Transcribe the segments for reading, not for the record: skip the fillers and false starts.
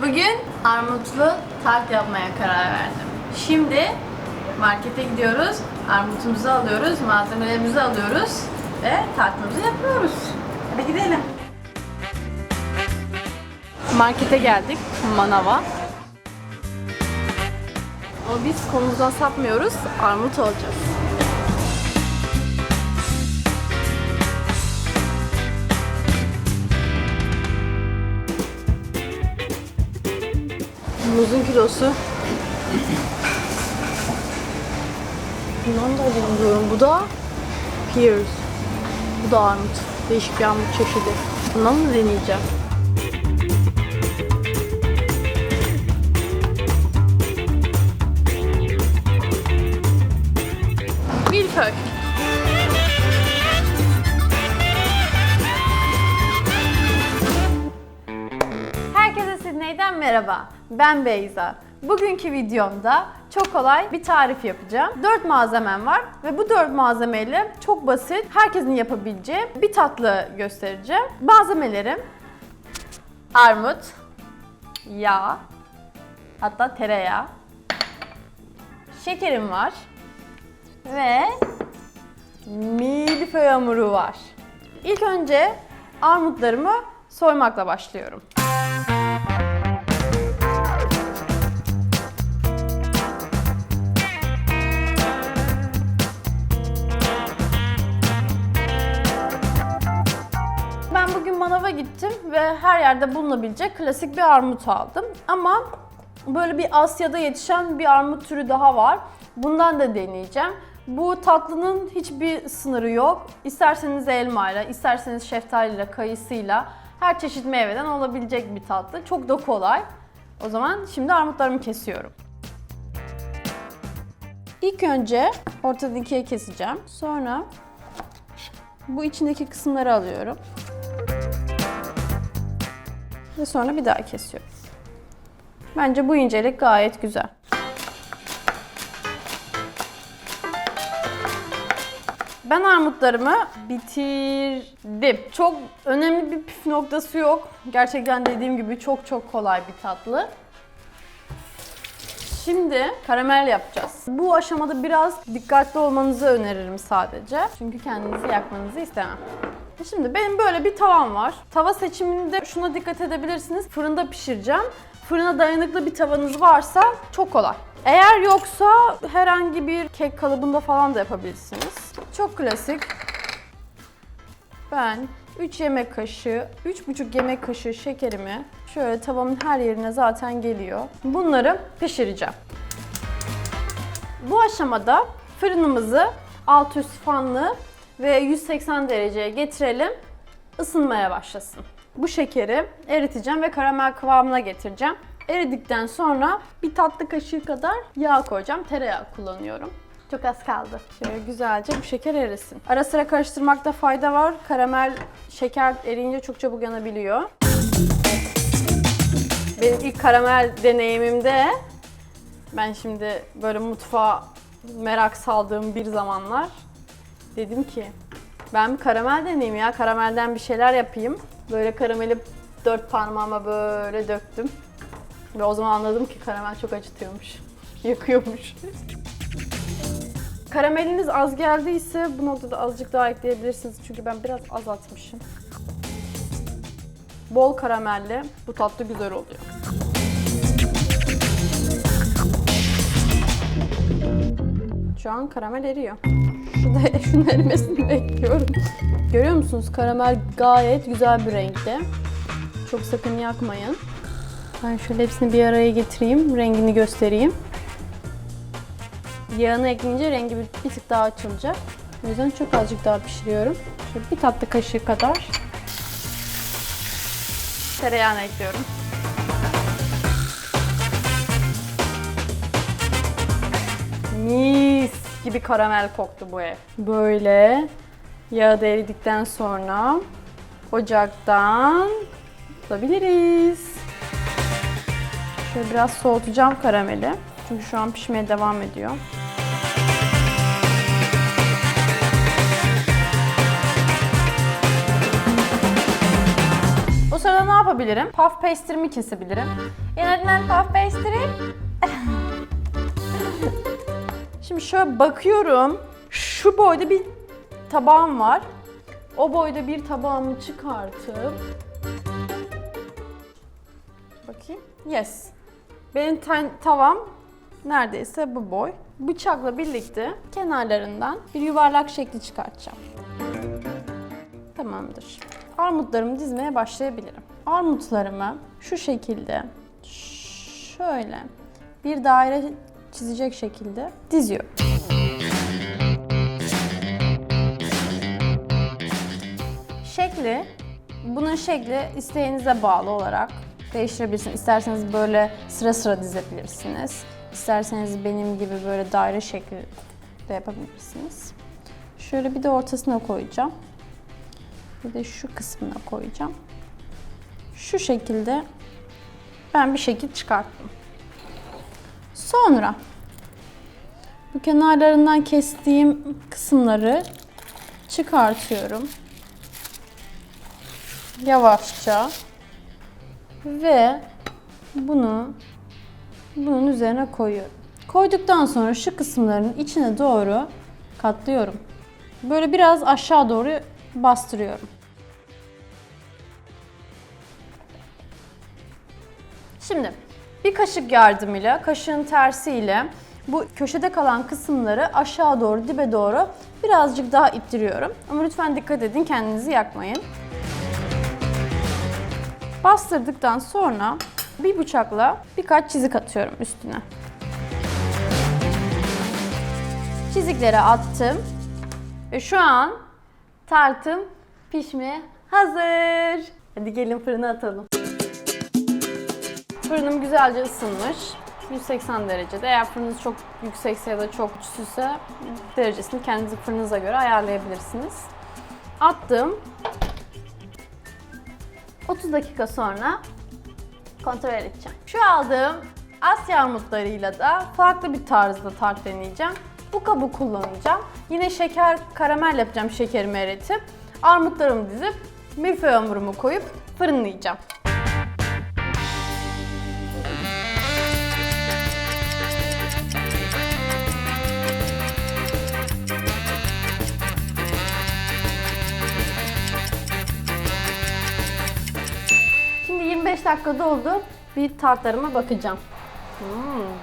Bugün armutlu tart yapmaya karar verdim. Şimdi markete gidiyoruz, armutumuzu alıyoruz, malzemelerimizi alıyoruz ve tartımızı yapıyoruz. Hadi gidelim. Markete geldik, manava. Ama biz konumuzdan sapmıyoruz, armut alacağız. Muzun kilosu. Bundan da alayım diyorum. Bu da pears. Bu da armut. Değişik bir armut çeşidi. Bundan mı deneyeceğim? Milföy. Herkese Sydney'den merhaba. Ben Beyza. Bugünkü videomda çok kolay bir tarif yapacağım. 4 malzemem var ve bu 4 malzemeyle çok basit, herkesin yapabileceği bir tatlı göstereceğim. Malzemelerim: armut, yağ, hatta tereyağı, şekerim var ve milföy hamuru var. İlk önce armutlarımı soymakla başlıyorum. Ben bugün manava gittim ve her yerde bulunabilecek klasik bir armut aldım. Ama böyle bir Asya'da yetişen bir armut türü daha var. Bundan da deneyeceğim. Bu tatlının hiçbir sınırı yok. İsterseniz elmayla, isterseniz şeftaliyle, kayısıyla, her çeşit meyveden olabilecek bir tatlı. Çok da kolay. O zaman şimdi armutlarımı kesiyorum. İlk önce ortadan ikiye keseceğim. Sonra bu içindeki kısımları alıyorum. Ve sonra bir daha kesiyorum. Bence bu incelik gayet güzel. Ben armutlarımı bitirdim. Çok önemli bir püf noktası yok. Gerçekten dediğim gibi çok kolay bir tatlı. Şimdi karamel yapacağız. Bu aşamada biraz dikkatli olmanızı öneririm sadece. Çünkü kendinizi yakmanızı istemem. Şimdi benim böyle bir tavam var. Tava seçiminde şuna dikkat edebilirsiniz. Fırında pişireceğim. Fırına dayanıklı bir tavanız varsa çok kolay. Eğer yoksa herhangi bir kek kalıbında falan da yapabilirsiniz. Çok klasik. Ben 3 yemek kaşığı, 3,5 yemek kaşığı şekerimi şöyle tavamın her yerine zaten geliyor. Bunları pişireceğim. Bu aşamada fırınımızı alt üst fanlı ve 180 dereceye getirelim. Isınmaya başlasın. Bu şekeri eriteceğim ve karamel kıvamına getireceğim. Eridikten sonra bir tatlı kaşığı kadar yağ koyacağım. Tereyağı kullanıyorum. Çok az kaldı. Şöyle güzelce bu şeker erisin. Ara sıra karıştırmakta fayda var. Karamel, şeker eriyince çok çabuk yanabiliyor. Benim ilk karamel deneyimimde ben şimdi böyle mutfağa merak saldığım bir zamanlar dedim ki ben bir karamel deneyeyim ya. Karamelden bir şeyler yapayım. Böyle karameli 4 parmağıma böyle döktüm. Ve o zaman anladım ki karamel çok acıtıyormuş. Yakıyormuş. Karameliniz az geldiyse bu noktada azıcık daha ekleyebilirsiniz. Çünkü ben biraz azaltmışım. Bol karamelli bu tatlı güzel oluyor. Şu an karamel eriyor. Şunun erimesini bekliyorum. Görüyor musunuz? Karamel gayet güzel bir renkte. Çok sakın yakmayın. Ben şöyle hepsini bir araya getireyim, rengini göstereyim. Yağını ekleyince rengi bir tık daha açılacak. O yüzden çok azıcık daha pişiriyorum. Şöyle bir tatlı kaşığı kadar tereyağını ekliyorum. Mis gibi karamel koktu bu ev. Böyle yağı da eridikten sonra ocaktan alabiliriz. Şöyle biraz soğutacağım karameli. Çünkü şu an pişmeye devam ediyor. O sırada ne yapabilirim? Puff pastry'mi kesebilirim. Yönetmen puff pastry. Şimdi şöyle bakıyorum. Şu boyda bir tabağım var. O boyda bir tabağımı çıkartıp bakayım. Yes. Benim tavam neredeyse bu boy. Bıçakla birlikte kenarlarından bir yuvarlak şekli çıkartacağım. Tamamdır. Armutlarımı dizmeye başlayabilirim. Armutlarımı şu şekilde şöyle bir daire çizecek şekilde diziyorum. Bunun şekli isteğinize bağlı olarak değiştirebilirsiniz. İsterseniz böyle sıra sıra dizebilirsiniz. İsterseniz benim gibi böyle daire şekli de yapabilirsiniz. Şöyle bir de ortasına koyacağım. Bir de şu kısmına koyacağım. Şu şekilde ben bir şekil çıkarttım. Sonra bu kenarlarından kestiğim kısımları çıkartıyorum. Yavaşça ve bunun üzerine koyuyorum. Koyduktan sonra şu kısımların içine doğru katlıyorum. Böyle biraz aşağı doğru bastırıyorum. Şimdi bir kaşık yardımıyla, kaşığın tersiyle bu köşede kalan kısımları aşağı doğru, dibe doğru birazcık daha ittiriyorum. Ama lütfen dikkat edin, kendinizi yakmayın. Bastırdıktan sonra bir bıçakla birkaç çizik atıyorum üstüne. Çizikleri attım ve şu an tartım pişmeye hazır. Hadi gelin fırına atalım. Fırınım güzelce ısınmış. 180 derecede. Eğer fırınınız çok yüksekse ya da çok düşükse derecesini kendi fırınıza göre ayarlayabilirsiniz. Attım. 30 dakika sonra kontrol edeceğim. Şu aldığım Asya armutlarıyla da farklı bir tarzda tart deneyeceğim. Bu kabı kullanacağım. Yine şeker, karamel yapacağım, şekerimi eritip. Armutlarımı dizip milföy hamurumu koyup fırınlayacağım. Şimdi 25 dakika doldu. Bir tartlarıma bakacağım.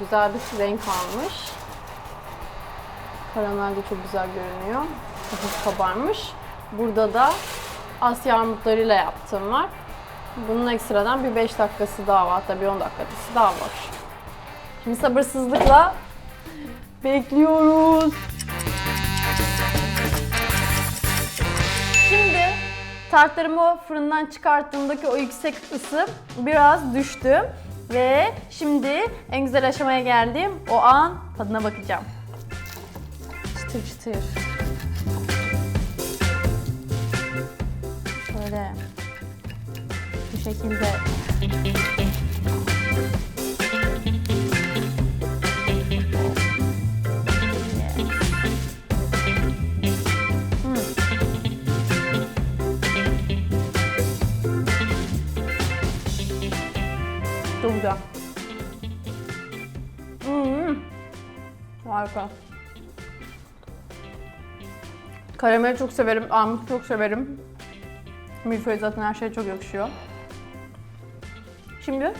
Güzel bir renk almış. Karamel de çok güzel görünüyor. Hafif kabarmış. Burada da Asya armutlarıyla yaptığım var. Bunun ekstradan bir 5 dakikası daha var. Hatta bir 10 dakikası daha var. Şimdi sabırsızlıkla bekliyoruz. Şimdi tartlarımı fırından çıkarttığımdaki o yüksek ısı biraz düştü. Ve şimdi en güzel aşamaya geldim. O an tadına bakacağım. Çıtır çıtır. Böyle bu şekilde. Çok güzel. Harika. Karameli çok severim, armut çok severim. Milföy zaten her şeye çok yakışıyor. Şimdi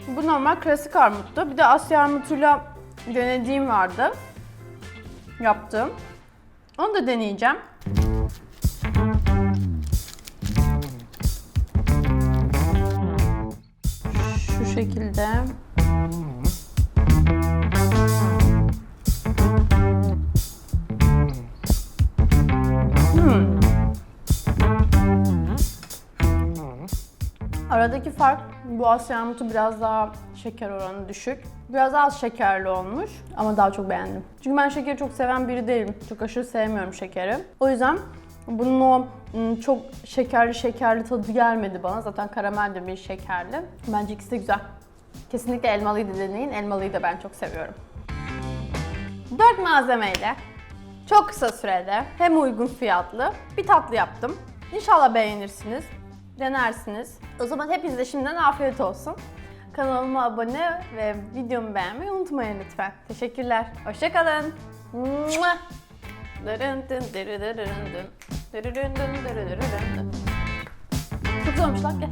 bu normal klasik armuttu. Bir de Asya armutuyla denediğim vardı. Yaptım. Onu da deneyeceğim. Şu şekilde. Aradaki fark, bu Asya armutu biraz daha şeker oranı düşük. Biraz daha az şekerli olmuş ama daha çok beğendim. Çünkü ben şekeri çok seven biri değilim. Çok aşırı sevmiyorum şekeri. O yüzden bunun o çok şekerli tadı gelmedi bana. Zaten karamel de bir şekerli. Bence ikisi de güzel. Kesinlikle elmalıyı da deneyin. Elmalıyı da ben çok seviyorum. 4 malzemeyle çok kısa sürede hem uygun fiyatlı bir tatlı yaptım. İnşallah beğenirsiniz. denersiniz. O zaman hepinize şimdiden afiyet olsun. Kanalıma abone ve videomu beğenmeyi unutmayın lütfen. Teşekkürler. Hoşça kalın. Çok güzel olmuş lan. Gel.